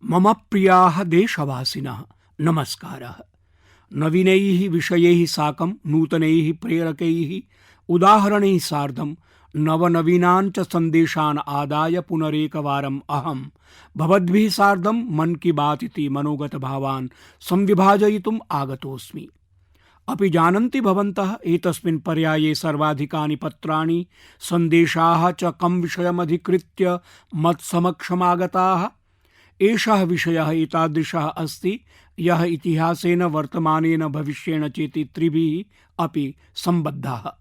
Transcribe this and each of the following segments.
मम प्रियाः देशवासिनः नमस्कारः। नवीनैः विषयैः साकं नूतनैः प्रेरकैः उदाहरणैः सार्धं नवनवीनान् च सन्देशान् आदाय पुनरेकवारम् अहं भवद्भिः सार्धं मन की बात इति मनोगतभावान् संविभाजयितुम् आगतोऽस्मि। अपि जानन्ति भवन्तः एतस्मिन् पर्याये सर्वाधिकानि पत्राणि सन्देशाः च कं विषयमधिकृत्य मत्समक्षमागताः। एषः विषयः एतादृशः अस्ति यः इतिहासेन वर्तमानेन भविष्येण चेति त्रिभिः अपि सम्बद्धः।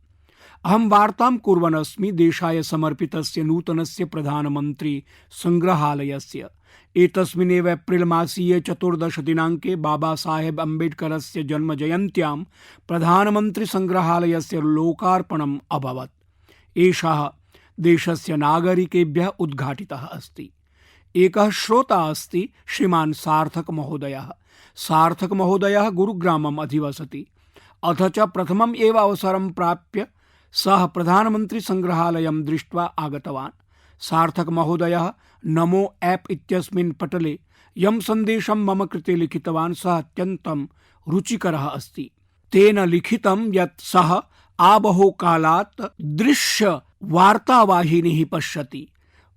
अहं वार्तां कुर्वन् अस्मि देशाय समर्पितस्य नूतनस्य प्रधानमन्त्री संग्रहालयस्य। एतस्मिन्नेव एप्रिल मासीये 14 दिनाङ्के बाबा साहेब अम्बेडकरस्य जन्मजयन्त्यां प्रधानमन्त्री संग्रहालयस्य लोकार्पणम् अभवत्। एषः देशस्य नागरिकेभ्यः उद्घाटितः अस्ति। एकः श्रोता अस्ति श्रीमान् सार्थक महोदयः। सार्थक महोदयः गुरुग्रामम् अधिवसति। अथ च प्रथमम् एव अवसरं प्राप्य सः प्रधानमन्त्री संग्रहालयं दृष्ट्वा आगतवान्। सार्थक महोदयः नमो ऐप् इत्यस्मिन् पटले यं सन्देशं मम कृते लिखितवान् सः अत्यन्तं रुचिकरः अस्ति। तेन लिखितं यत् सः आबहो कालात् दृश्य वार्तावाहिनीः पश्यति,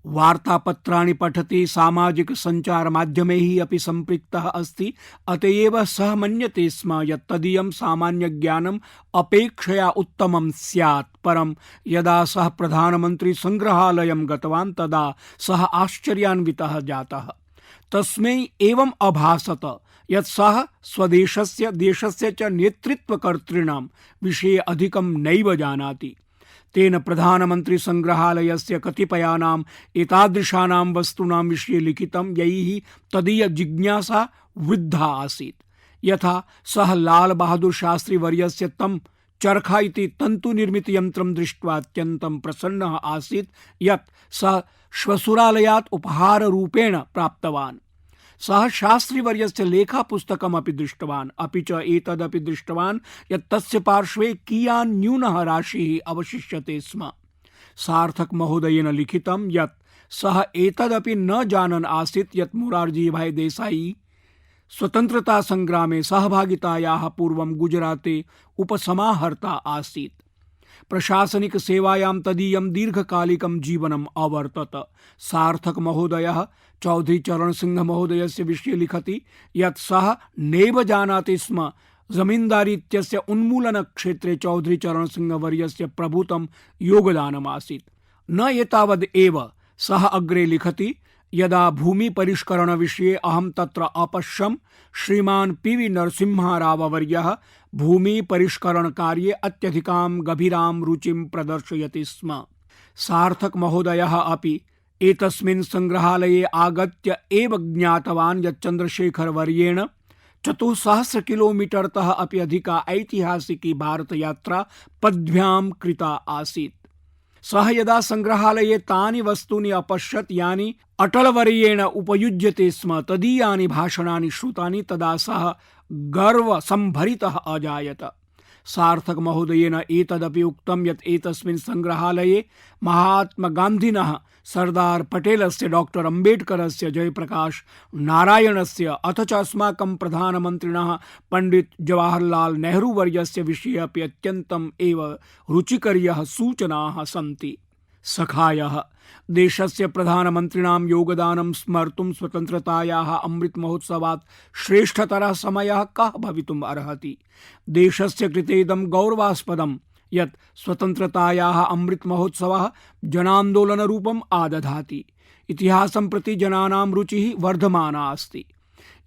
वार्तापत्राणि पठति, सामाजिक संचार माध्यमैः अपि सम्पृक्तः अस्ति। अतएव सः मन्यते स्म यत् तदीयं सामान्य ज्ञानम् अपेक्षया उत्तमं स्यात्। परं यदा सः प्रधानमन्त्री संग्रहालयं गतवान् तदा सः आश्चर्यान्वितः जातः। तस्मै एवम् अभासत यत् सः स्वदेशस्य देशस्य च नेतृत्वकर्तॄणां विषये अधिकं नैव जानाति। तेन प्रधानमन्त्री संग्रहालयस्य कतिपयानाम् एतादृशानां वस्तूनां विषये लिखितं यैः तदीय जिज्ञासा वृद्धा आसीत्। यथा सः लाल बहादुर शास्त्री वर्यस्य तं चरखा इति तन्तुनिर्मितयन्त्रं दृष्ट्वा अत्यन्तं प्रसन्नः आसीत् यत् सः श्वशुरालयात् उपहाररूपेण प्राप्तवान्। सः शास्त्रीवर्यस्य लेखापुस्तकमपि दृष्टवान्। अपि च एतदपि दृष्टवान् यत् तस्य पार्श्वे कियान् न्यूनः राशिः अवशिष्यते स्म। सार्थक महोदयेन लिखितं यत् सः एतदपि न जानन् आसीत् यत् मोरारजीभाई देसाई स्वतन्त्रता संग्रामे सहभागितायाः पूर्वं गुजराते उपसमाहर्ता आसीत्। प्रशासनिक सेवायां तदीयं दीर्घकालिकं जीवनम् अवर्तत। सार्थक महोदयः चौधरी चरण सिंह महोदयस्य विषये लिखति यत् सः नैव जानाति स्म जमीन्दारी इत्यस्य उन्मूलन क्षेत्रे चौधरी चरण सिंह वर्यस्य प्रभूतं योगदानमासीत्। न एतावद् एव सः अग्रे लिखति यदा भूमि परिष्करण विषये अहं तत्र अपश्यं श्रीमान् पी.वी. नरसिंहराव वर्यः भूमि परिष्करण कार्ये अत्यधिकां गभीरां रुचिं प्रदर्शयति स्म। सार्थक महोदयः अपि एतस्मिन् संग्रहालये आगत्य एव ज्ञातवान् यत् चन्द्रशेखर वर्येण 400 किलोमीटरतः अपि अधिका ऐतिहासिकी भारतयात्रा पद्भ्यां कृता आसीत्। सः यदा संग्रहालये तानि वस्तूनि अपश्यत् यानि अटलवर्येण उपयुज्यते स्म, तदीयानि भाषणानि श्रुतानि, तदा सः गर्वसम्भरितः अजायत। सार्थक महोदयेन एतदपि उक्तं यत् एतस्मिन् संग्रहालये महात्मा गान्धिनः, सरदार पटेलस्य, डॉक्टर अम्बेडकरस्य, जयप्रकाश नारायणस्य अथ च अस्माकं प्रधानमन्त्रिणः पंडित जवाहरलाल नेहरू वर्यस्य विषये अपि अत्यन्तम् एव रुचिकर्यः सूचनाः सन्ति। सखायः देशस्य प्रधानमन्त्रिणां योगदानं स्मर्तुं स्वतन्त्रतायाः अमृत महोत्सवात् श्रेष्ठतरः समयः कः भवितुम् अर्हति। देशस्य कृते इदं गौरवास्पदं यत् स्वतन्त्रतायाः अमृत महोत्सवः जनान्दोलनरूपम् आदधाति। इतिहासं प्रति जनानां रुचिः वर्धमाना अस्ति।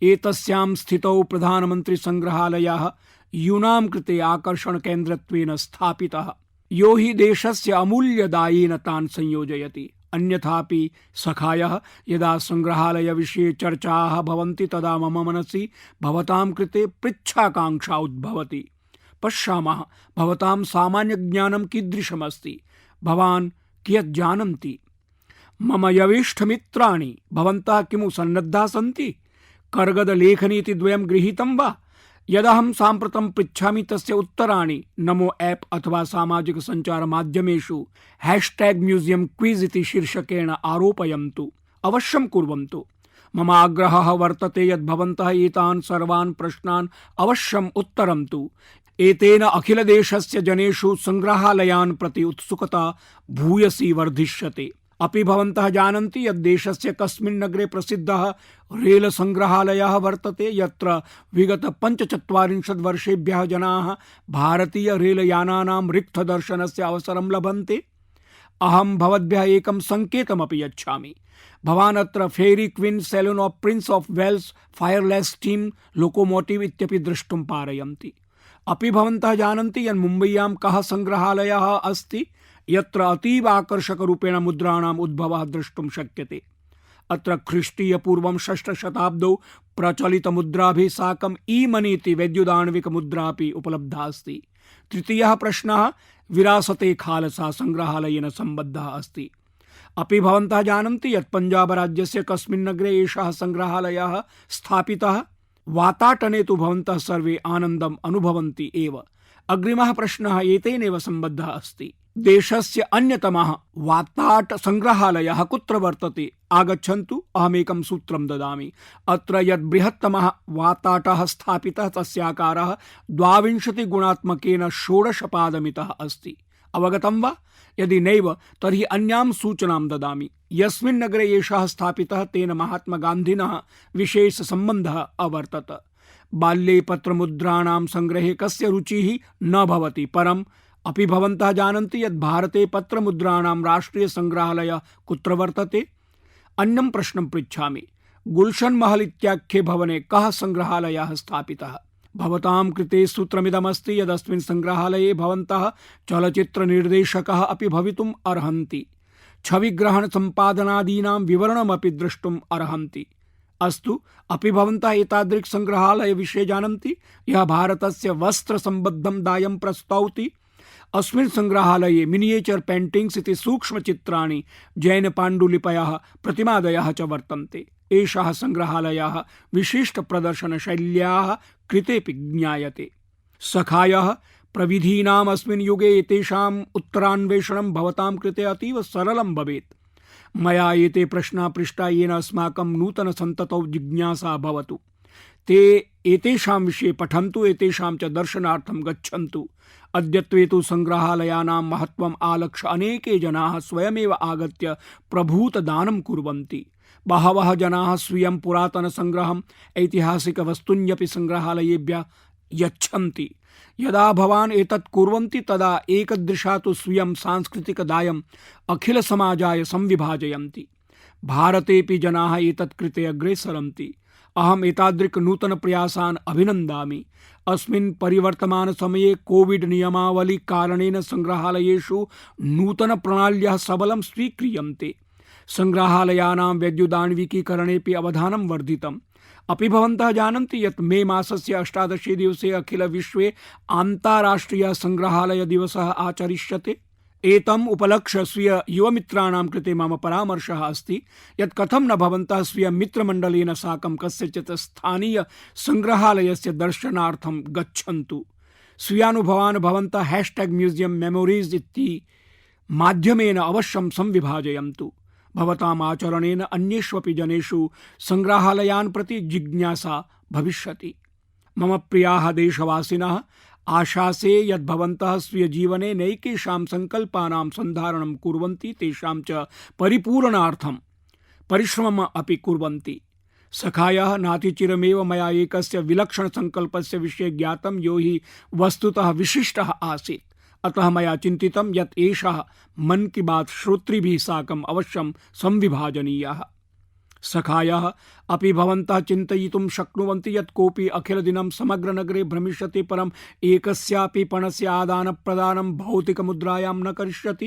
एतस्यां स्थितौ प्रधानमन्त्री संग्रहालयः यूनां कृते आकर्षणकेन्द्रत्वेन स्थापितः, यो हि देशस्य अमूल्यदायेन तान् संयोजयति। अन्यथापि सखायः यदा संग्रहालय विषये चर्चाः भवन्ति तदा मम मनसि भवतां कृते पृच्छाकाङ्क्षा उद्भवति। पश्यामः भवतां सामान्य ज्ञानं कीदृशमस्ति, भवान् कियत् जानन्ति। मम यवेष्ठमित्राणि भवन्तः किमु सन्नद्धाः सन्ति? कर्गदलेखनीति द्वयं गृहीतं वा? यदहं साम्प्रतं पृच्छामि तस्य उत्तराणि नमो ऐप् अथवा सामाजिक संचार माध्यमेषु #म्यूजियम क्विज इति शीर्षकेण आरोपयन्तु, अवश्यं कुर्वन्तु। मम आग्रहः वर्तते यत् भवन्तः एतान् सर्वान् प्रश्नान् अवश्यम् उत्तरन्तु। एतेन अखिलदेशस्य जनेषु संग्रहालयान् प्रति उत्सुकता भूयसी वर्धिष्यते। अपि भवन्तः जानन्ति यत् देशस्य कस्मिन् नगरे प्रसिद्धः रेल संग्रहालयः वर्तते यत्र विगत 45 वर्षेभ्यः जनाः भारतीय रेलयानानां रिक्थदर्शनस्य अवसरं लभन्ते। अहं भवद्भ्यः एकं संकेतमपि यच्छामि। भवान् अत्र Fairy Queen saloon of Prince of Wales fireless steam locomotive इत्यपि द्रष्टुं पारयन्ति। अपि भवन्तः जानन्ति यत् मुम्बय्यां कः संग्रहालयः अस्ति यत्र अतीव आकर्षकरूपेण मुद्राणाम् उद्भवः द्रष्टुं शक्यते। अत्र ख्रीष्टीय पूर्वं 6ठ शताब्दौ प्रचलितमुद्राभिः साकम् ई-मनी इति वैद्युदाण्विकमुद्रापि उपलब्धा अस्ति। तृतीयः प्रश्नः विरासते खालसा संग्रहालयेन सम्बद्धः अस्ति। अपि भवन्तः जानन्ति यत् पञ्जाब राज्यस्य कस्मिन् नगरे एषः संग्रहालयः स्थापितः। वाताटने तु भवन्तः सर्वे आनन्दम् अनुभवन्ति एव। अग्रिमः प्रश्नः एतेनैव सम्बद्धः अस्ति। देशस्य अन्यतमः वाताट संग्रहालयः कुत्र वर्तते? आगच्छन्तु, अहमेकं सूत्रं ददामि। अत्र यत् बृहत्तमः वाताटः स्थापितः तस्य आकारः 22 गुणात्मकेन 16 पादमितः अस्ति। अवगतं वा? यदि नैव तर्हि अन्यां सूचनां ददामि। यस्मिन् नगरे एषः स्थापितः तेन महात्मा गान्धिनः विशेष सम्बन्धः अवर्तत। बाल्ये पत्रमुद्राणां संग्रहे कस्य रुचिः न भवति, परम् अपि भवन्तः जानन्ति यत् भारते पत्रमुद्राणां राष्ट्रिय संग्रहालयः कुत्र वर्तते? अन्यं प्रश्नं पृच्छामि। गुल्शन महल इत्याख्ये भवने कः संग्रहालयः स्थापितः? भवतां कृते सूत्रमिदमस्ति यदस्मिन् संग्रहालये भवन्तः चलच्चित्रनिर्देशकः अपि भवितुम् अर्हन्ति। छविग्रहण सम्पादनादीनां विवरणमपि द्रष्टुम् अर्हन्ति। अस्तु, अपि भवन्तः एतादृक् संग्रहालय विषये जानन्ति यः भारतस्य वस्त्र सम्बद्धं दायं प्रस्तौति? अस्मिन् संग्रहालये मिनियेचर पेंटिंग्स इति सूक्ष्मचित्राणि, जैनपाण्डुलिपयः, प्रतिमादयः च वर्तन्ते। एषः संग्रहालयः विशिष्ट प्रदर्शनशैल्याः कृतेपि ज्ञायते। सखायः, प्रविधीनाम् अस्मिन् युगे एतेषाम् उत्तरान्वेषणं भवतां कृते अतीव सरलं भवेत्। मया एते प्रश्नाः पृष्टा येन अस्माकं नूतन सन्ततौ जिज्ञासा भवतु। ते एतेषां विषये पठन्तु, एतेषां च दर्शनार्थं गच्छन्तु। अद्यत्वे तु संग्रहालयानां महत्त्वम् आलक्ष्य अनेके जनाः स्वयमेव आगत्य प्रभूतदानं कुर्वन्ति। बहवः जनाः स्वीयं पुरातनसङ्ग्रहम् ऐतिहासिकवस्तून्यपि संग्रहालयेभ्यः यच्छन्ति। यदा भवान् एतत् कुर्वन्ति तदा एकदृशा तु स्वीयं सांस्कृतिकदायम् अखिलसमाजाय संविभाजयन्ति। भारतेऽपि जनाः एतत् कृते अग्रे सरन्ति। अहम् एतादृक् नूतनप्रयासान् अभिनन्दामि। अस्मिन् परिवर्तमान समये कोविड नियमावली कारणेन संग्रहालयेषु नूतनप्रणाल्यः सबलं स्वीक्रियन्ते। संग्रहालयानां वैद्युदाण्विकीकरणेऽपि अवधानं वर्धितम्। अपि भवन्तः जानन्ति यत् मे मासस्य 18 दिवसे अखिल विश्वे अन्ताराष्ट्रिय संग्रहालय दिवसः आचरिष्यते। एतम् उपलक्ष्य स्वीय युवमित्राणां कृते मम परामर्शः अस्ति यत् कथं न भवन्तः स्वीय मित्रमण्डलेन साकं कस्यचित् स्थानीय संग्रहालयस्य दर्शनार्थं गच्छन्तु। स्वीयानुभवान् भवन्तः #म्यूजियम मेमोरीज इति माध्यमेन अवश्यं संविभाजयन्तु। भवताम् आचरणेन अन्येष्वपि जनेषु संग्रहालयान् प्रति जिज्ञासा भविष्यति। मम प्रियाः देशवासिनः, आशासे यत् भवन्तः स्वीयजीवने नैकेषां संकल्पानां सन्धारणं कुर्वन्ति, तेषां च परिपूरणार्थं परिश्रमम् अपि कुर्वन्ति। सखायः, नातिचिरमेव मया एकस्य विलक्षणसङ्कल्पस्य विषये ज्ञातं यो हि वस्तुतः विशिष्टः आसीत्। अतः मया चिन्तितं यत् एषः मन की बात श्रोतृभिः साकम् अवश्यं संविभाजनीयः। सखायः, अपि भवन्तः चिन्तयितुं शक्नुवन्ति यत् कोऽपि अखिलदिनं समग्रनगरे भ्रमिष्यति परम् एकस्यापि पणस्य आदानप्रदानं भौतिकमुद्रायां न करिष्यति।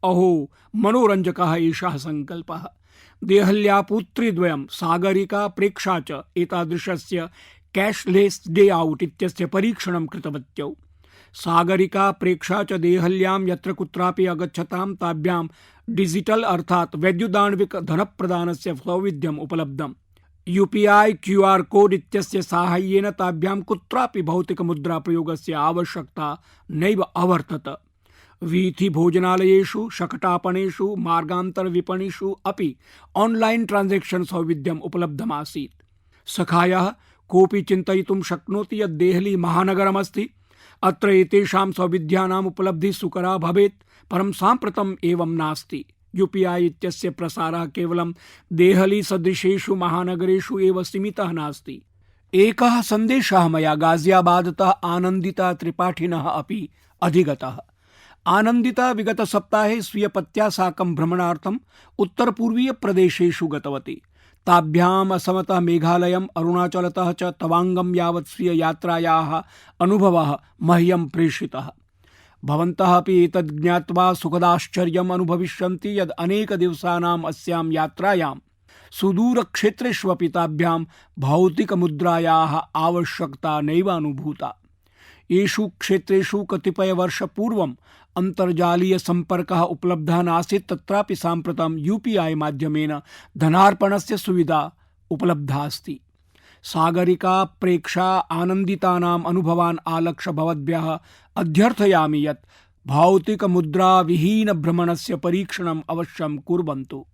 अहो, मनोरञ्जकः एषः सङ्कल्पः। देहल्या पुत्रीद्वयं सागरिका प्रेक्षा च एतादृशस्य कैशलेस डे आउट इत्यस्य परीक्षणं कृतवत्यौ। सागरिका प्रेक्षा च देहल्यां यत्र कुत्रापि अगच्छतां ताभ्यां डिजिटल अर्थात वैद्युदाण्विक धनप्रदानस्य सौविध्यम् उपलब्धम्। UPI QR कोड इत्यस्य साहाय्येन ताभ्यां कुत्रापि भौतिकमुद्रा प्रयोगस्य आवश्यकता नैव अवर्तत। वीथिभोजनालयेषु, शकटापणेषु, मार्गान्तरविपणिषु अपि ऑनलाइन ट्रांजैक्शन सौविध्यम् उपलब्धमासीत्। सखायः कोऽपि चिन्तयितुं शक्नोति यत् देहली महानगरमस्ति, अत्र एतेषां सौविध्यानाम् उपलब्धिः सुकरा भवेत्, परं साम्प्रतम् एवं नास्ति। यूपीआई इत्यस्य प्रसारः केवलं देहली सदृशेषु महानगरेषु एव सीमितः नास्ति। एकः सन्देशः मया गाजियाबादतः आनन्दिता त्रिपाठिनः अपि अधिगतः। आनन्दिता विगतसप्ताहे स्वीयपत्या साकं भ्रमणार्थम् उत्तरपूर्वीयप्रदेशेषु गतवती। ताभ्याम् असमतः मेघालयम्, अरुणाचलतः च तवाङ्गं यावत् स्वीययात्रायाः अनुभवः मह्यं प्रेषितः। भवन्तः अपि एतद् ज्ञात्वा सुखदाश्चर्यम् अनुभविष्यन्ति यद् अनेकदिवसानाम् अस्यां यात्रायां सुदूरक्षेत्रेष्वपि ताभ्यां भौतिकमुद्रायाः आवश्यकता नैव अनुभूता। येषु क्षेत्रेषु कतिपयवर्षपूर्वम् अन्तर्जालीयसम्पर्कः उपलब्धः नासीत्, तत्रापि साम्प्रतं यूपीआई माध्यमेन धनार्पणस्य सुविधा उपलब्धा अस्ति। सागरिका प्रेक्षा आनन्दितानाम् अनुभवान् आलक्ष्य भवद्भ्यः अध्यर्थयामि यत् भौतिकमुद्राविहीन भ्रमणस्य परीक्षणम् अवश्यं कुर्वन्तु।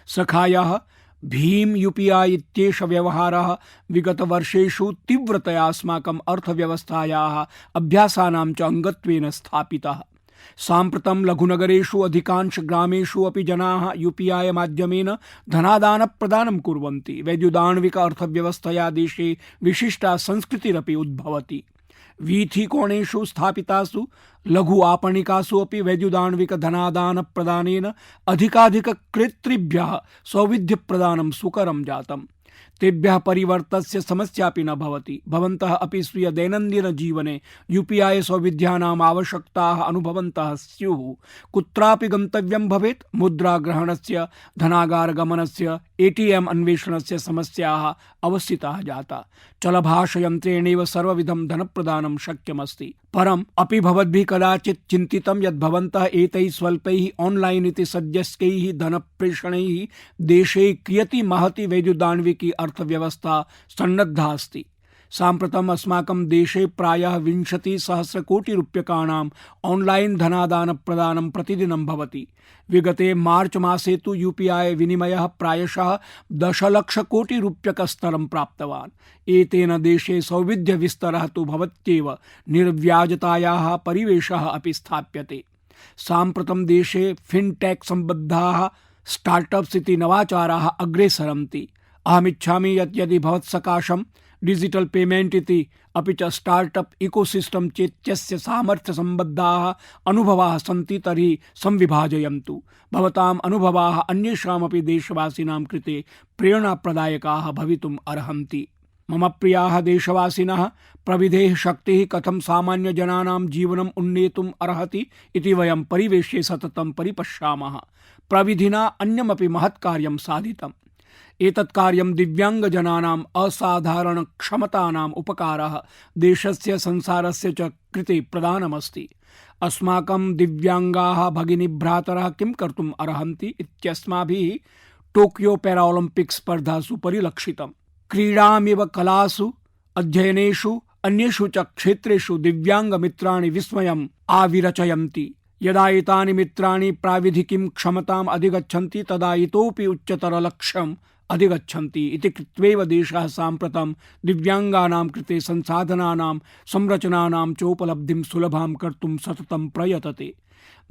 सखायः भीम यूपीआई इत्येष व्यवहारः विगतवर्षेषु तीव्रतया अस्माकम् अर्थव्यवस्थायाः अभ्यासानां च अङ्गत्वेन स्थापितः। साम्प्रतं लघुनगरेषु अधिकांश ग्रामेषु अपि जनाः यूपीआई माध्यमेन धनादानप्रदानं कुर्वन्ति। वैद्युदाण्विक अर्थव्यवस्थया देशे विशिष्टा संस्कृतिरपि उद्भवति। वीथिकोणेषु स्थापितासु लघु आपणिकासु अपि वैद्युदाण्विक धनादानप्रदानेन अधिकाधिकक्रेतृभ्यः सौविध्यप्रदानं सुकरं जातम्। तेभ्यः परिवर्तस्य समस्यापि न भवति। भवन्तः अपि स्वीय दैनन्दिनजीवने यूपीआई सौविध्यानाम् आवश्यकताः अनुभवन्तः स्युः। कुत्रापि गन्तव्यं भवेत्, मुद्राग्रहणस्य, धनागारगमनस्य, एटीएम अन्वेषणस्य समस्याः अवस्थिताः जाता। चलभाषयन्त्रेणैव सर्वविधं धनप्रदानं शक्यमस्ति। परम् अपि भवद्भिः कदाचित् चिन्तितं यत् भवन्तः एतैः स्वल्पैः ऑनलाइन इति सद्यस्कैः धनप्रेषणैः देशे कियती महती वैद्युदाण्विकी अर्थव्यवस्था सन्नद्धा अस्ति। साम्प्रतम् अस्माकं देशे प्रायः 20,000,000,000 ऑनलाइन धनादानप्रदानं प्रतिदिनं भवति। विगते मार्च मासे तु यूपीआई विनिमयः प्रायशः 10,00,000,000,000 स्तरं प्राप्तवान्। एतेन देशे सौविध्यविस्तरः तु भवत्येव, निर्व्याजतायाः परिवेशः अपि स्थाप्यते। साम्प्रतं देशे फिनटेक सम्बद्धाः स्टार्टअप्स् इति नवाचाराः अग्रे सरन्ति। अहमिच्छामि यत् यदि भवत्सकाशं डिजिटल पेमेंट इति अपि च स्टार्टअप इकोसिस्टम चेत्यस्य सामर्थ्यसम्बद्धाः अनुभवाः सन्ति तर्हि संविभाजयन्तु। भवताम् अनुभवाः अन्येषामपि देशवासिनां कृते प्रेरणाप्रदायकाः भवितुम् अर्हन्ति। मम प्रियाः देशवासिनः, प्रविधेः शक्तिः कथं सामान्यजनानां जीवनम् उन्नेतुम् अर्हति इति वयं परिवेशे सततं परिपश्यामः। प्रविधिना अन्यमपि महत्कार्यं साधितम्। एतत् कार्यं दिव्यांगजनानाम् असाधारण क्षमतानाम् उपकारः देशस्य संसारस्य च कृते प्रदानमस्ति। अस्माकं दिव्यांगाः भगिनीभ्रातरः किं कर्तुम् अर्हन्ति इत्यस्माभिः टोक्यो पैराओलम्पिक्स् स्पर्धासु परिलक्षितम्। क्रीडामिव कलासु, अध्ययनेषु, अन्येषु च क्षेत्रेषु दिव्यांगमित्राणि विस्मयम् आविरचयन्ति। यदा एतानि मित्राणि प्राविधिकीं क्षमताम् अधिगच्छन्ति तदा इतोपि उच्चतरलक्ष्यम् अधिगच्छन्ति इति कृत्वैव देशः साम्प्रतं दिव्यांगानां कृते संसाधनानां संरचनानां चोपलब्धिं सुलभां कर्तुं सततं प्रयतते।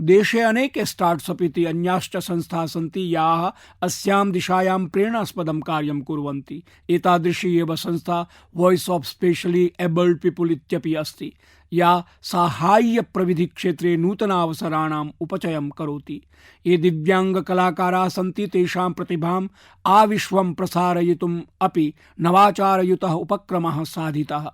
देशे अनेके स्टार्ट्अप् इति अन्याश्च संस्थाः सन्ति याः अस्यां दिशायां प्रेरणास्पदं कार्यं कुर्वन्ति। एतादृशी एव संस्था voice of specially abled people इत्यपि अस्ति, या साहाय्यप्रविधिक्षेत्रे नूतनावसराणाम् उपचयं करोति। ये दिव्यांगकलाकाराः सन्ति तेषां प्रतिभाम् आविश्वं प्रसारयितुम् अपि नवाचारयुतः उपक्रमः साधितः।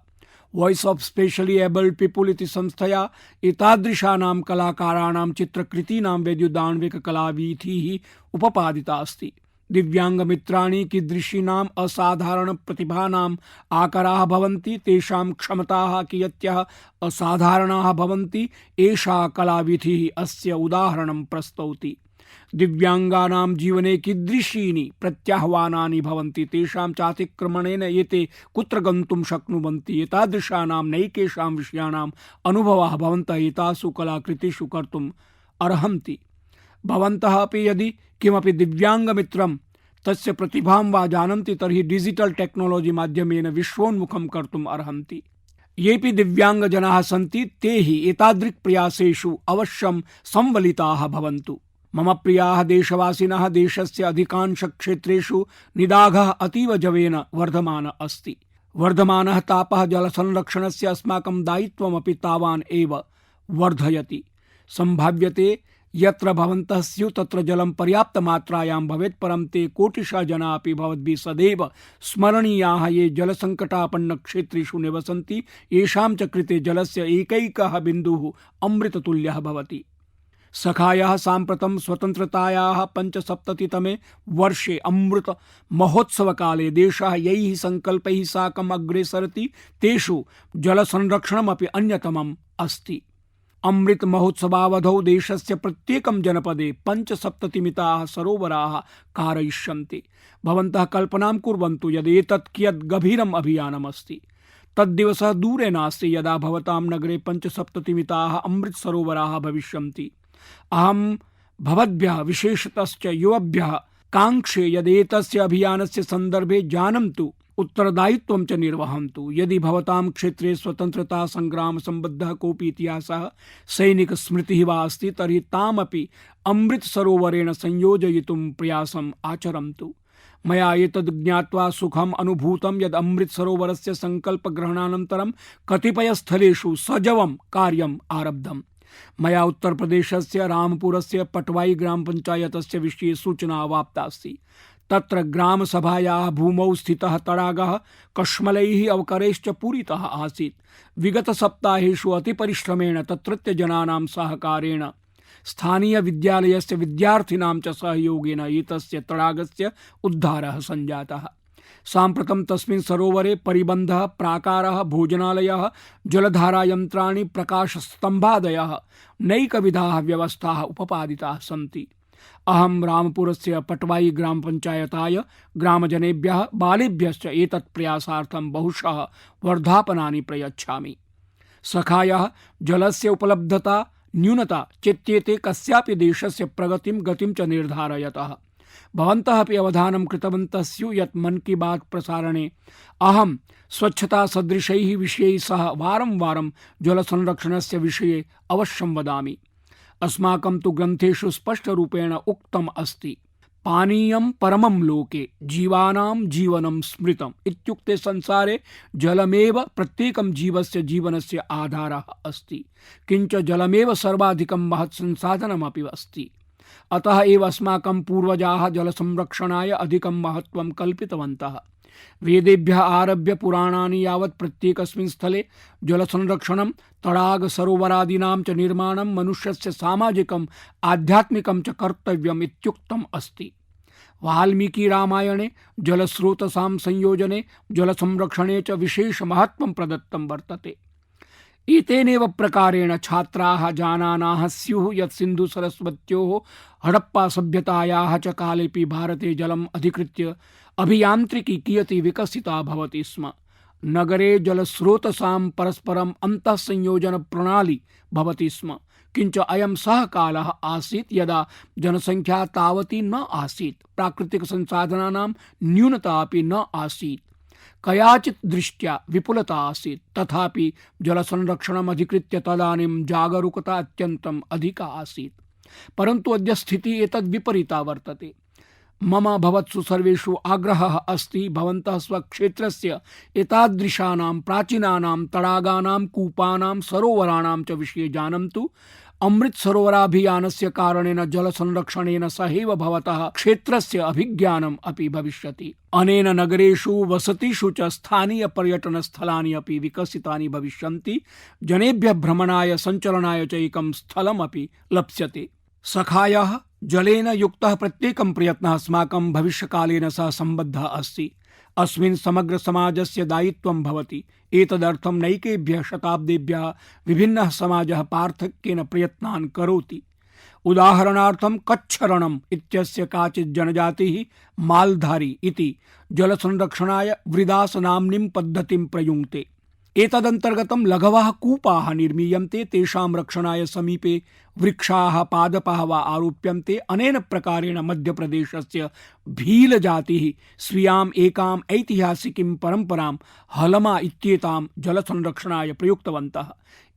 Voice of specially abled people इति संस्थया एतादृशानां कलाकाराणां चित्रकृतीनां वैद्युदाण्विक कलावीथिः उपपादिता अस्ति। दिव्यांगमित्राणि कीदृशीनाम् असाधारण प्रतिभानाम् आकराः भवन्ति, तेषां क्षमताः कियत्यः असाधारणाः भवन्ति, एषा कलाविधिः अस्य उदाहरणं प्रस्तौति। दिव्यांगानां जीवने कीदृशीनि प्रत्याह्वानानि भवन्ति तेषां चातिक्रमणेन एते कुत्र गन्तुं शक्नुवन्ति एतादृशानां नैकेषां विषयाणाम् अनुभवः भवन्तः एतासु कलाकृतिषु कर्तुम् अर्हन्ति। भवन्तः अपि यदि किमपि दिव्यांगमित्रं तस्य प्रतिभां वा जानन्ति तर्हि डिजिटल टेक्नोलॉजी माध्यमेन विश्वोन्मुखं कर्तुम् अर्हन्ति। येऽपि दिव्यांगजनाः सन्ति ते हि एतादृक् प्रयासेषु अवश्यं संवलिताः भवन्तु। मम प्रियाः देशवासिनः, देशस्य अधिकांशक्षेत्रेषु निदाघः अतीव जवेन वर्धमान अस्ति। वर्धमानः तापः जलसंरक्षणस्य अस्माकं दायित्वमपि तावान् एव वर्धयति। सम्भाव्यते यत्र भवन्तः स्युः तत्र जलं पर्याप्तमात्रायां भवेत्, परं ते कोटिशः जनाः अपि भवद्भिः सदैव स्मरणीयाः ये जलसङ्कटापन्नक्षेत्रेषु निवसन्ति, येषां च कृते जलस्य एकैकः बिन्दुः अमृततुल्यः भवति। सखायाः साम्प्रतं स्वतन्त्रतायाः 75तमे वर्षे अमृत महोत्सवकाले देशः यैः सङ्कल्पैः साकम् अग्रे सरति तेषु जलसंरक्षणमपि अन्यतमम् अस्ति। अमृत महोत्सवावधौ देशस्य प्रत्येकं जनपदे 75मिताः सरोवराः कारयिष्यन्ते। भवन्तः कल्पनां कुर्वन्तु यद् एतत् कियत् गभीरम् अभियानम् अस्ति। तद्दिवसः दूरे नास्ति यदा भवतां नगरे 75मिताः अमृत सरोवराः भविष्यन्ति। अहं भवद्भ्यः विशेषतश्च युवभ्यः काङ्क्षे यदेतस्य अभियानस्य सन्दर्भे जानन्तु, उत्तरदायित्वं च निर्वहन्तु। यदि भवतां क्षेत्रे स्वतन्त्रता संग्राम संबद्धः कोऽपि इतिहासः, सैनिक स्मृतिः वा अस्ति तर्हि तामपि अमृत सरोवरेण संयोजयितुं प्रयासम् आचरन्तु। मया एतद् ज्ञात्वा सुखम् अनुभूतं यद् अमृत सरोवरस्य सङ्कल्पग्रहणानन्तरं कतिपयस्थलेषु सजवं कार्यम् आरब्धम्। मया उत्तर प्रदेशस्य रामपुरस्य पटवाई ग्राम पंचायतस्य विषये सूचना अवाप्ता अस्ति। तत्र ग्राम सभायाः भूमौ स्थितः तडागः कश्मलैः अवकरैश्च पूरितः आसीत्। विगत सप्ताहेषु अतिपरिश्रमेण तत्रत्य जनानां सहकारेण स्थानीय विद्यालयस्य विद्यार्थिनां च सहयोगेन एतस्य तडागस्य उद्धारः सञ्जातः। साम्प्रतं तस्मिन् सरोवरे परिबन्धः, प्राकारः, भोजनालयः, जलधारायन्त्राणि, प्रकाशस्तम्भादयः नैकविधाः व्यवस्थाः उपपादिताः सन्ति। अहं रामपुरस्य पटवाई ग्राम पंचायताय ग्रामजनेभ्यः बालेभ्यश्च एतत् प्रयासार्थं बहुशः वर्धापनानि प्रयच्छामि। सखायः जलस्य उपलब्धता न्यूनता चेत्येते कस्यापि देशस्य प्रगतिं गतिं च निर्धारयतः। भवन्तः अपि अवधानं कृतवन्तः स्युः यत् मन की बात प्रसारणे अहं स्वच्छता सदृशैः विषयैः सह वारं वारं जलसंरक्षणस्य विषये अवश्यं वदामि। अस्माकं तु ग्रन्थेषु स्पष्टरूपेण उक्तम् अस्ति, पानीयं परमं लोके जीवानां जीवनं स्मृतम् इत्युक्ते संसारे जलमेव प्रत्येकं जीवस्य जीवनस्य आधारः अस्ति, किञ्च जलमेव सर्वाधिकं महत् संसाधनमपि अस्ति। अतः एव अस्माकं पूर्वजाः जलसंरक्षणाय अधिकं महत्त्वं कल्पितवन्तः। वेदेभ्यः आरभ्य पुराणानि यावत् प्रत्येकस्मिन् स्थले जलसंरक्षणं, तडाग सरोवरादीनां च निर्माणं मनुष्यस्य सामाजिकम् आध्यात्मिकं च कर्तव्यम् इत्युक्तम् अस्ति। वाल्मीकि रामायणे जलस्रोतसां संयोजने जलसंरक्षणे च विशेष महत्त्वं प्रदत्तं वर्तते। एतेनेव प्रकारेण छात्राः जानानाः स्युः यत् सिन्धु सरस्वत्योः हडप्पा सभ्यतायाः च कालेपि भारते जलम् अधिकृत्य अभियान्त्रिकी कियती विकसिता भवति स्म। नगरे जलस्रोतसां परस्परम् अन्तःसंयोजन प्रणाली भवति स्म, किञ्च अयं सः कालः आसीत् यदा जनसंख्या तावती न आसीत्, प्राकृतिक संसाधनानां न्यूनता अपि न आसीत्, कयाचित् दृष्ट्या विपुलता आसीत्। तथापि जलसंरक्षणम् अधिकृत्य तदानीं जागरूकता अत्यन्तम् अधिका आसीत्। परन्तु अद्य स्थितिः एतद् विपरीता वर्तते। मम भवत्सु सर्वेषु आग्रहः अस्ति, भवन्तः स्वक्षेत्रस्य एतादृशानां प्राचीनानां तडागानां, कूपानां, सरोवराणां च विषये जानन्तु। अमृत सरोवराभियानस्य कारणेन जलसंरक्षणेन सहैव भवतः क्षेत्रस्य अभिज्ञानम् अपि भविष्यति। अनेन नगरेषु वसतिषु च स्थानीय पर्यटनस्थलानि अपि विकसितानि भविष्यन्ति। जनेभ्यः भ्रमणाय सञ्चलनाय च एकं स्थलमपि लप्स्यते। सखायः जलेन युक्तः प्रत्येकं प्रयत्नः अस्माकं भविष्यकालेन सह सम्बद्धः अस्ति। अस्मिन् समग्र समाजस्य दायित्वं भवति। एतदर्थं नैकेभ्यः शताब्देभ्यः विभिन्नः समाजः पार्थक्येन प्रयत्नान् करोति। उदाहरणार्थं कच्छरणम् इत्यस्य काचित् जनजातिः मालधारी इति जलसंरक्षणाय वृदास नाम्नीं पद्धतिं प्रयुङ्क्ते। एतदन्तर्गतं लघवः कूपाः निर्मीयन्ते, तेषां रक्षणाय समीपे वृक्षाः पादपाः वा आरोप्यन्ते। अनेन प्रकारेण मध्यप्रदेशस्य भीलजातिः स्वीयाम् एकाम् ऐतिहासिकीं परम्परां हलमा इत्येतां जलसंरक्षणाय प्रयुक्तवन्तः।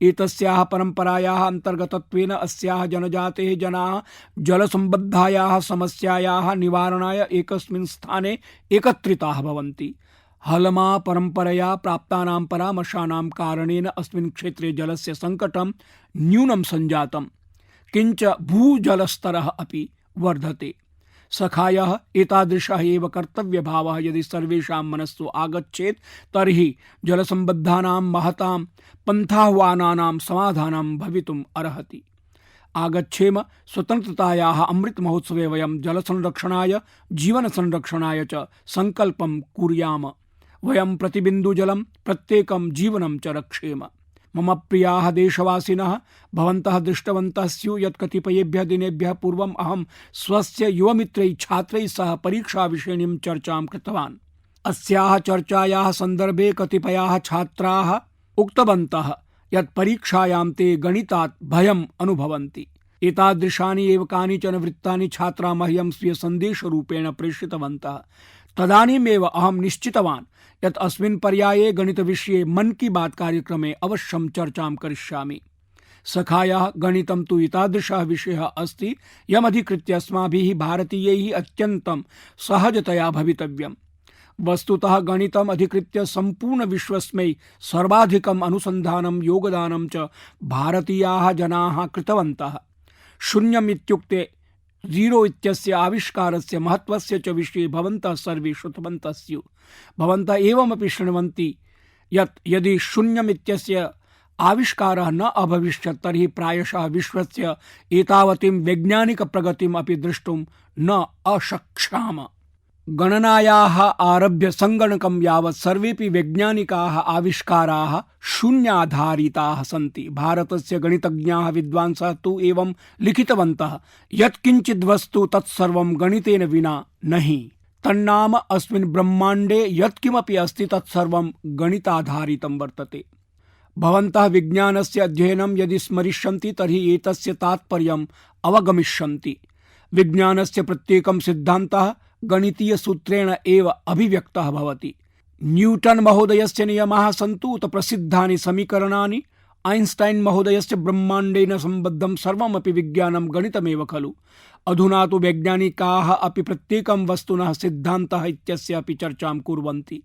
एतस्याः परम्परायाः अन्तर्गतत्वेन अस्याः जनजातेः जनाः जलसम्बद्धायाः समस्यायाः निवारणाय एकस्मिन् स्थाने एकत्रिताः भवन्ति। हलमा परंपरया प्राप्तानां परामर्शानां कारणेन अस्मिन् क्षेत्रे जलस्य संकटं न्यूनं सञ्जातं, किञ्च भूजलस्तरः अपि वर्धते। सखायः एतादृशः एव कर्तव्यभावः यदि सर्वेषां मनस्सु आगच्छेत् तर्हि जलसम्बद्धानां महतां पन्थाह्वानानां समाधानं भवितुम् अर्हति। आगच्छेम स्वतन्त्रतायाः अमृत महोत्सवे वयं जलसंरक्षणाय जीवन संरक्षणाय च संकल्पं कुर्याम। वयं प्रतिबिन्दुजलं प्रत्येकं जीवनं च रक्षेम। मम प्रियाः देशवासिनः, भवन्तः दृष्टवन्तः स्युः यत् कतिपयेभ्यः दिनेभ्यः पूर्वम् अहं स्वस्य युवमित्रैः छात्रैः सह परीक्षाविषयिणीं चर्चां कृतवान्। अस्याः चर्चायाः सन्दर्भे कतिपयाः छात्राः उक्तवन्तः यत् परीक्षायां ते गणितात् भयम् अनुभवन्ति। एतादृशानि एव कानिचन वृत्तानि छात्राः मह्यं स्वीयसन्देशरूपेण प्रेषितवन्तः। तदानीमेव अहं निश्चितवान् यत् अस्मिन् पर्याये गणितविषये मन की बात कार्यक्रमे अवश्यं चर्चां करिष्यामि। सखायः, गणितं तु एतादृशः विषयः अस्ति यमधिकृत्य अस्माभिः भारतीयैः अत्यन्तं सहजतया भवितव्यम्। वस्तुतः गणितम् अधिकृत्य सम्पूर्ण विश्वस्मै सर्वाधिकम् अनुसन्धानं योगदानं च भारतीयाः जनाः कृतवन्तः। शून्यम् इत्युक्ते जीरो इत्यस्य आविष्कारस्य महत्त्वस्य च विषये भवन्तः सर्वे श्रुतवन्तः स्युः। भवन्तः एवमपि शृण्वन्ति यत् यदि शून्यम् इत्यस्य आविष्कारः न अभविष्यत् तर्हि प्रायशः विश्वस्य एतावतीं वैज्ञानिकप्रगतिम् अपि द्रष्टुं न अशक्ष्याम। गणनायाः आरभ्य संगणकं यावत् सर्वेपि वैज्ञानिकाः आविष्काराः शून्याधारिताः सन्ति। भारतस्य गणितज्ञाः विद्वांसः तु एवं लिखितवन्तः यत् किञ्चित् वस्तु तत्सर्वं गणितेन विना नहि। तन्नाम अस्मिन् ब्रह्माण्डे यत्किमपि अस्ति तत्सर्वं गणिताधारितं वर्तते। भवन्तः विज्ञानस्य अध्ययनं यदि स्मरिष्यन्ति तर्हि एतस्य तात्पर्यम् अवगमिष्यन्ति। विज्ञानस्य प्रत्येकं सिद्धान्तः गणितीय सूत्रेण एव अभिव्यक्तः भवति। न्यूटन महोदयस्य नियमाः सन्तु उत प्रसिद्धानि समीकरणानि, ऐन्स्टाइन् महोदयस्य ब्रह्माण्डेन सम्बद्धं सर्वमपि विज्ञानं गणितमेव खलु। अधुना तु वैज्ञानिकाः अपि प्रत्येकं वस्तुनः सिद्धान्तः इत्यस्य अपि चर्चां कुर्वन्ति।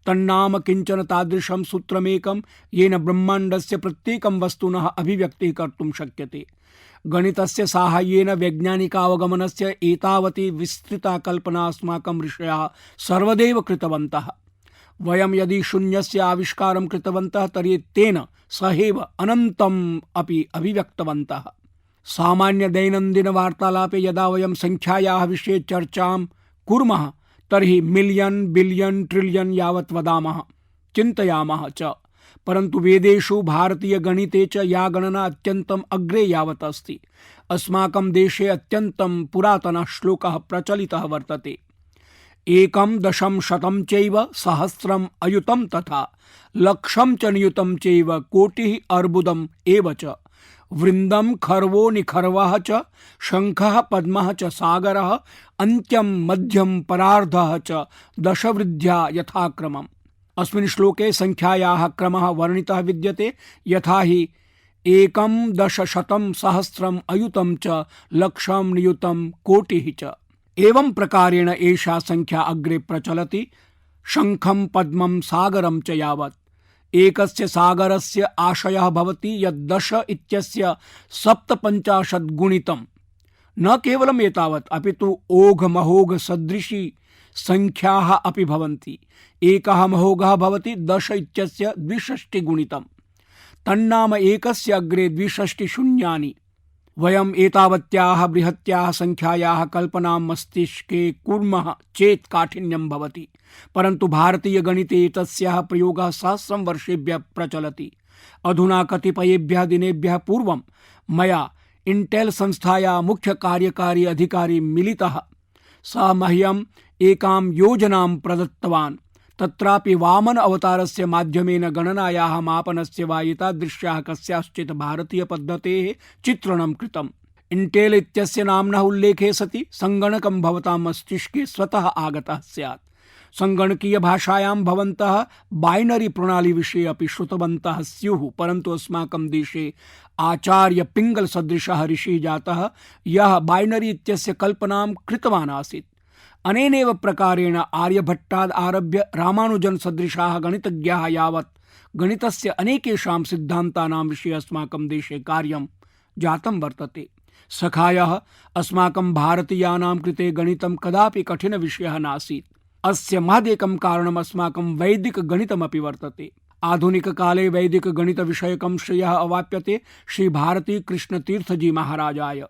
तन्नाम किञ्चन तादृशं सूत्रमेकं येन ब्रह्माण्डस्य प्रत्येकं वस्तुनः अभिव्यक्तिः कर्तुं शक्यते। गणितस्य साहाय्येन वैज्ञानिकावगमनस्य एतावती विस्तृता कल्पना अस्माकं ऋषयः सर्वदैव कृतवन्तः। वयं यदि शून्यस्य आविष्कारं कृतवन्तः तर्हि तेन सहैव अनन्तम् अपि अभिव्यक्तवन्तः। सामान्य दैनन्दिन वार्तालापे यदा वयं संख्यायाः विषये चर्चां कुर्मः तर्हि मिलियन, बिलियन, ट्रिलियन यावत् वदामः, चिन्तयामः च। परन्तु वेदेषु भारतीय गणिते च या गणना अत्यन्तम् अग्रे यावत् अस्ति। अस्माकं देशे अत्यन्तं पुरातनः श्लोकः प्रचलितः वर्तते। एकं दशं शतं चैव सहस्रम् अयुतं तथा लक्षं च नियुतं चैव कोटिः अर्बुदम् एव च वृन्दं खर्वो निखर्वः च शंखः पद्मः च सागरः अन्त्यं मध्यं परार्धः च दशवृद्ध्या यथाक्रमम्। अस्मिन् श्लोके संख्यायाः क्रमः वर्णितः विद्यते। यथा हि एकं दश शतं सहस्रम् अयुतं च लक्षं नियुतं कोटिः च। एवं प्रकारेण एषा संख्या अग्रे प्रचलति शंखं पद्मं सागरं च यावत्। एकस्य सागरस्य आशयः भवति यत् 10 इत्यस्य 57 गुणितं। न केवलम् एतावत् अपितु ओघ महोघ सदृशी संख्याः अपि भवन्ति। एकः महोघः भवति 10 इत्यस्य 62 गुणितं। तन्नाम एकस्य अग्रे 62 शून्यानि। वयम् एतावत्याः बृहत्याः संख्यायाः कल्पनां मस्तिष्के कुर्मः चेत् काठिन्यं भवति। परन्तु भारतीय गणिते तस्याः प्रयोगः सहस्रं वर्षेभ्यः प्रचलति। अधुना कतिपयेभ्यः दिनेभ्यः पूर्वं मया इंटेल संस्थाया मुख्य कार्यकारी अधिकारी मिलितः सः मह्यम् एकां योजनां प्रदत्तवान्। तत्रापि वामन अवतारस्य माध्यमेन गणनायाः मापनस्य वा एतादृश्याः कस्याश्चित् भारतीयपद्धतेः चित्रणं कृतम्। इंटेल इत्यस्य नाम्नः उल्लेखे सति संगणकं भवतां मस्तिष्के स्वतः आगतः स्यात्। संगणकीय भाषायां भवन्तः बाइनरी प्रणाली विषये अपि श्रुतवन्तः स्युः, परन्तु अस्माकं देशे आचार्य पिंगल सदृशः ऋषिः जातः यः बाइनरी इत्यस्य कल्पनां कृतवान् आसीत्। अनेनैव प्रकारेण आर्यभट्टाद् आरभ्य रामानुजन सदृशाः गणितज्ञाः यावत् गणितस्य अनेकेषां सिद्धान्तानां विषये अस्माकं देशे कार्यं जातं वर्तते। सखायः अस्माकं भारतीयानां कृते गणितं कदापि कठिनविषयः नासीत्। अस्य महदेकं कारणम् अस्माकं वैदिकगणितमपि वर्तते। आधुनिककाले वैदिकगणितविषयकं श्रेयः अवाप्यते श्री भारती कृष्णतीर्थजी महाराजाय।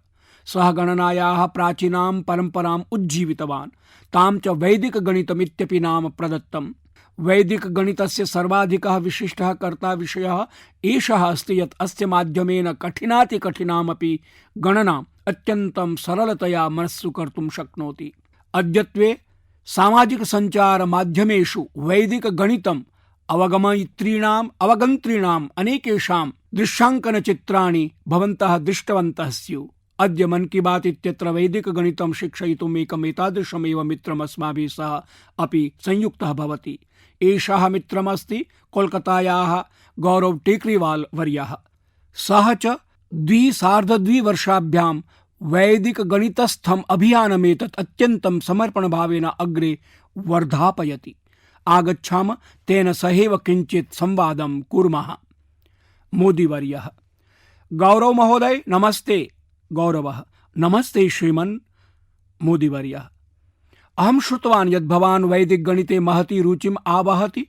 सः गणनायाः प्राचीनां परम्पराम् उज्जीवितवान्, तां च वैदिकगणितमित्यपि नाम प्रदत्तम्। वैदिकगणितस्य सर्वाधिकः विशिष्टः कर्ता विषयः एषः अस्ति यत् अस्य माध्यमेन कठिनातिकठिनामपि गणनाम् अत्यन्तं सरलतया मनस्सु कर्तुं शक्नोति। अद्यत्वे सामाजिक संचार माध्यमेषु वैदिकगणितम् अवगन्तॄणाम् अनेकेषां दृश्याङ्कनचित्राणि भवन्तः दृष्टवन्तः स्युः। अद्य मन की बात इत्यत्र वैदिकगणितं शिक्षयितुम् एकम् एतादृशमेव मित्रम् अस्माभिः सह अपि संयुक्तः भवति। एषः मित्रमस्ति कोलकातायाः गौरव टेकरीवाल वर्यः। सः च सार्धद्विवर्षाभ्यां वैदिक गणितस्थम् अभियानमेतत् अत्यन्तं समर्पणभावेन अग्रे वर्धापयति। आगच्छाम तेन सहैव किञ्चित् संवादं कुर्मः। मोदीवर्यः: गौरव महोदय नमस्ते। गौरवः: नमस्ते श्रीमन् मोदीवर्यः। अहं श्रुतवान् यत् भवान् वैदिक गणिते महती रुचिम् आवहति,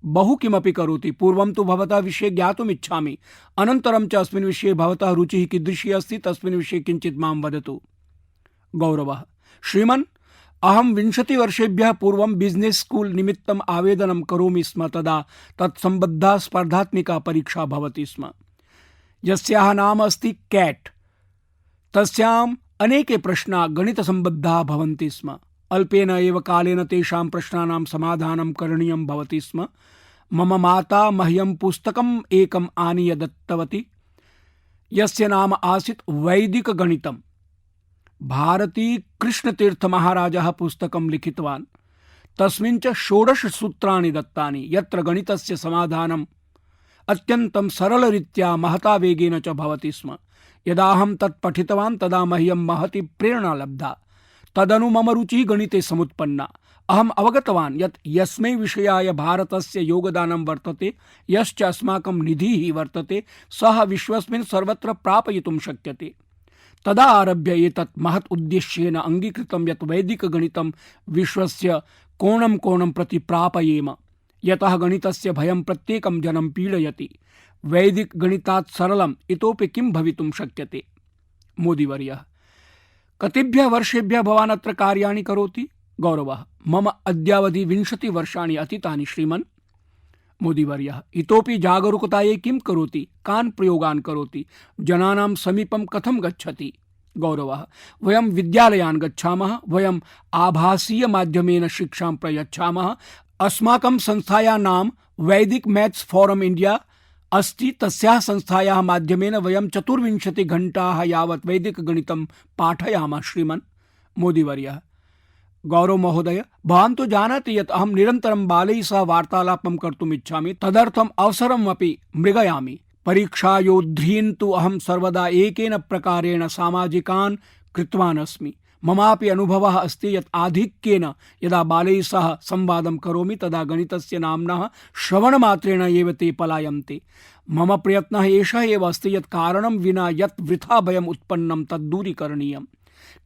बहु किमपि करोति। पूर्वं तु भवतः विषये ज्ञातुम् इच्छामि, अनन्तरं च अस्मिन् विषये भवतः रुचिः कीदृशी अस्ति तस्मिन् विषये किञ्चित् मां वदतु। गौरवः: श्रीमन्, अहं 20 वर्षेभ्यः पूर्वं बिजनेस स्कूल निमित्तम् आवेदनं करोमि स्म। तदा तत्सम्बद्धा स्पर्धात्मिका परीक्षा भवति स्म, यस्याः नाम अस्ति कैट। तस्याम् अनेके प्रश्नाः गणितसम्बद्धाः भवन्ति स्म। अल्पेन एव कालेन तेषां प्रश्नानां समाधानं करणीयं भवति स्म। मम माता मह्यं पुस्तकम् एकम् आनीय दत्तवती, यस्य नाम आसीत् वैदिकगणितम्। भारती कृष्णतीर्थ महाराजः पुस्तकं लिखितवान्। तस्मिन् च 16 सूत्राणि दत्तानि, यत्र गणितस्य समाधानम् अत्यन्तं सरलरीत्या महता वेगेन च भवति स्म। यदा अहं तत् पठितवान् तदा मह्यं महती प्रेरणा लब्धा। तदनु मम रुचिः गणिते समुत्पन्ना। अहम् अवगतवान् यत् यस्मै विषयाय भारतस्य योगदानं वर्तते, यश्च अस्माकं निधिः वर्तते, सः विश्वस्मिन् सर्वत्र प्रापयितुं शक्यते। तदा आरभ्य एतत् महत् उद्देश्येन अङ्गीकृतं यत् वैदिकगणितं विश्वस्य कोणं प्रति प्रापयेम, यतः गणितस्य भयं प्रत्येकं जनं पीडयति। वैदिकगणितात् सरलम् इतोपि किं भवितुं शक्यते। मोदीवर्यः: कतिभ्यः वर्षेभ्यः भवान् अत्र कार्याणि करोति। गौरवः: मम अद्यावधि 20 वर्षाणि अतीतानि श्रीमन्। मोदीवर्यः: इतोपि जागरूकतायै किं करोति, कान् प्रयोगान् करोति, जनानां समीपं कथं गच्छति। गौरवः: वयं विद्यालयान् गच्छामः, वयम् आभासीय माध्यमेन शिक्षां प्रयच्छामः। अस्माकं संस्थायाः नाम वैदिक मैथ्स फोरम इंडिया अस्ति। तस्याः संस्थायाः माध्यमेन वयं 24 घण्टाः यावत् वैदिकगणितं पाठयामः श्रीमन्। मोदीवर्यः: गौरव महोदय, भवान् तु जानाति यत् अहं निरन्तरं बालैः सह वार्तालापं कर्तुम् इच्छामि, तदर्थम् अवसरम् अपि मृगयामि। परीक्षायोद्धीन् तु अहं सर्वदा एकेन प्रकारेण सामाजिकान् कृतवान् अस्मि। ममापि अनुभवः अस्ति यत् आधिक्येन यदा बालैः सह संवादं करोमि तदा गणितस्य नाम्नः श्रवणमात्रेण एव ते पलायन्ते। मम प्रयत्नः एषः एव अस्ति यत् कारणं विना यत् वृथा भयम् उत्पन्नं तद् दूरीकरणीयम्।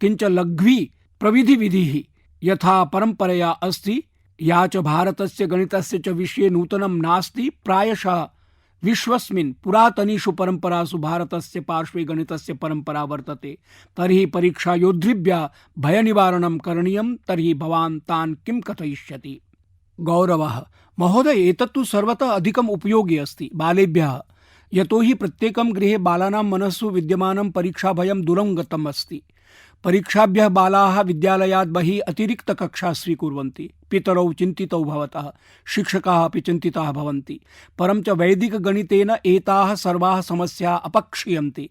किञ्च लघ्वी प्रविधिविधिः यथा परम्परया अस्ति, या च भारतस्य गणितस्य च विषये नूतनं नास्ति। प्रायशः विश्वस्मिन् पुरातनीषु परम्परासु भारतस्य पार्श्वे गणितस्य परम्परा वर्तते। तर्हि परीक्षायोद्धृभ्यः भयनिवारणं करणीयं। तर्हि भवान् तान् किं कथयिष्यति। गौरवः: महोदय, एतत्तु सर्वतः अधिकम् उपयोगी अस्ति। बालेभ्यः यतो हि प्रत्येकं गृहे बालानां मनस्सु विद्यमानं परीक्षाभयं दूरं गतम् अस्ति। परीक्षाभ्यः बालाः विद्यालयात् बहिः अतिरिक्तकक्षाः स्वीकुर्वन्ति। पितरौ चिन्तितौ भवतः, शिक्षकाः अपि चिन्तिताः भवन्ति। परं च वैदिकगणितेन एताः सर्वाः समस्याः अपक्षीयन्ते।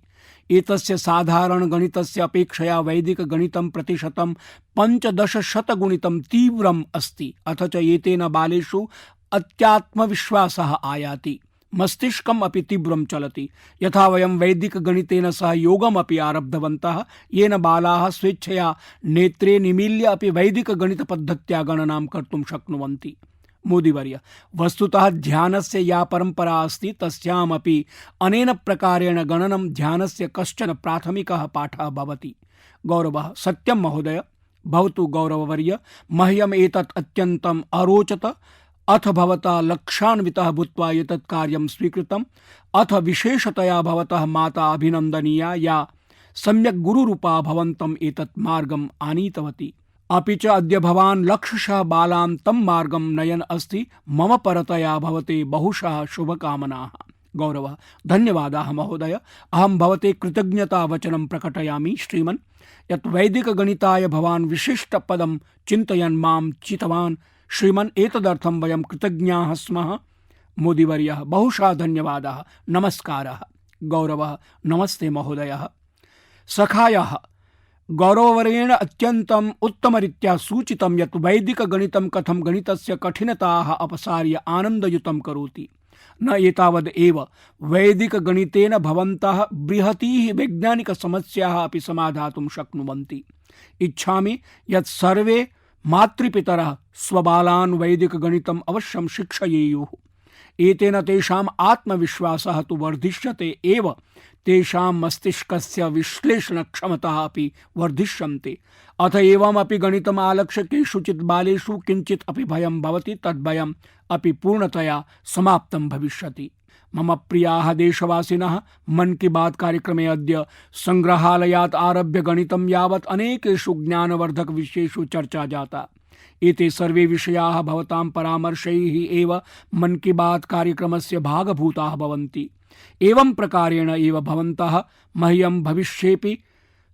एतस्य साधारणगणितस्य अपेक्षया वैदिकगणितं प्रतिशतं 1500 तीव्रम् अस्ति। अथ च एतेन बालेषु अत्यात्मविश्वासः आयाति, मस्तिष्कम् अपि तीव्रं चलति। यथा वयं वैदिकगणितेन सह योगमपि आरब्धवन्तः, येन बालाः स्वेच्छया नेत्रे निमील्य अपि वैदिकगणितपद्धत्या गणनां कर्तुं शक्नुवन्ति। मोदीवर्य, वस्तुतः ध्यानस्य या परम्परा अस्ति तस्यामपि अनेन प्रकारेण गणनं ध्यानस्य कश्चन प्राथमिकः पाठः भवति। गौरवः, सत्यं महोदय। भवतु गौरववर्य, मह्यम् एतत् अत्यन्तम् अरोचत। अथ भवता लक्षान्वितः भूत्वा एतत् कार्यं स्वीकृतम्। अथ विशेषतया भवतः माता अभिनन्दनीया, या सम्यक् गुरुरूपा भवन्तम् एतत् मार्गम् आनीतवती। अपि च अद्य भवान् लक्षशः बालान् तं मार्गं नयन् अस्ति। मम परतया भवते बहुशः शुभकामनाः। गौरवः, धन्यवादाः महोदय। अहं भवते कृतज्ञतावचनं प्रकटयामि श्रीमन्, यत् वैदिकगणिताय भवान् विशिष्टपदं चिन्तयन् मां चितवान्। श्रीमन्, एतदर्थं वयं कृतज्ञाः स्मः। मोदीवर्यः, बहुशः धन्यवादाः, नमस्कारः। गौरवः, नमस्ते महोदयः। सखायः, गौरववर्येण अत्यन्तम् उत्तमरीत्या सूचितं यत् वैदिकगणितं कथं गणितस्य कठिनताः अपसार्य आनन्दयुतं करोति। न एतावद् एव, वैदिकगणितेन भवन्तः बृहतीः वैज्ञानिकसमस्याः अपि समाधातुं शक्नुवन्ति। इच्छामि यत् सर्वे मातृपितरः स्वबालान् वैदिकगणितम् अवश्यं शिक्षयेयुः। एतेन तेषाम् आत्मविश्वासः तु वर्धिष्यते एव, तेषां मस्तिष्कस्य विश्लेषणक्षमताः अपि वर्धिष्यन्ते। अथ एवमपि गणितम् आलक्ष्य केषुचित् बालेषु किञ्चित् अपि भयं भवति, तद्भयम् अपि पूर्णतया समाप्तं भविष्यति। मम प्रियाः देशवासिनः, मन की बात कार्यक्रमे अद्य संग्रहालयात् आरभ्य गणितं यावत् अनेकेषु ज्ञानवर्धक विषयेषु चर्चा जाता। एते सर्वे विषयाः भवतां परामर्शैः एव मन की बात कार्यक्रमस्य भागभूताः भवन्ति। एवं प्रकारेण एव भवन्तः मह्यं भविष्येपि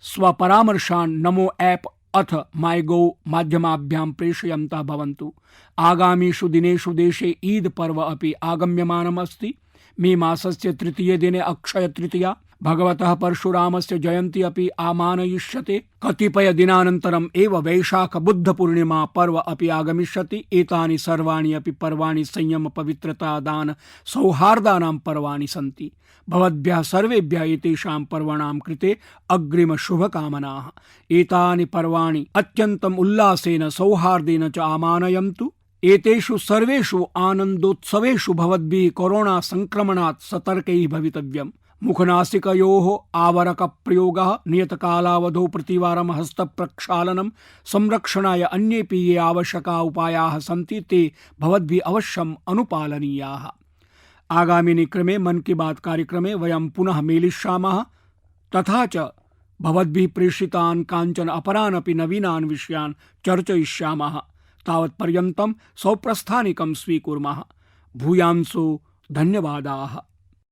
स्वपरामर्शान् नमो ऐप अथ माइगोव माध्यमाभ्यां प्रेषयन्तः भवन्तु। आगामीषु दिनेषु देशे ईद पर्व अपि आगम्यमानम् अस्ति। मे मासस्य तृतीये दिने अक्षय तृतीया, भगवतः परशुरामस्य जयन्ती अपि आमानयिष्यते। कतिपय दिनानन्तरम् एव वैशाख बुद्ध पूर्णिमा पर्व अपि आगमिष्यति। एतानि सर्वाणि अपि पर्वाणि संयम, पवित्रता, दान, सौहार्दानां पर्वाणि सन्ति। भवद्भ्यः सर्वेभ्यः एतेषां पर्वणां कृते अग्रिम शुभकामनाः। एतानि पर्वाणि अत्यन्तम् उल्लासेन, सौहार्देन च आमानयन्तु। एतेषु सर्वेषु आनन्दोत्सवेषु भवद्भिः कोरोना संक्रमणात् सतर्कैः भवितव्यम्। मुखनासिकयोः आवरकप्रयोगः, नियतकालावधौ प्रतिवारं हस्तप्रक्षालनं, संरक्षणाय अन्येपि ये आवश्यकाः उपायाः सन्ति ते भवद्भिः अवश्यम् अनुपालनीयाः। आगामिनि क्रमे मन की बात कार्यक्रमे वयं पुनः मेलिष्यामः। तथा च भवद्भिः प्रेषितान् काञ्चन अपरान् अपि नवीनान् विषयान् चर्चयिष्यामः। तावत्पर्यन्तं सौप्रस्थानिकं स्वीकुर्मः। भूयांसो धन्यवादाः।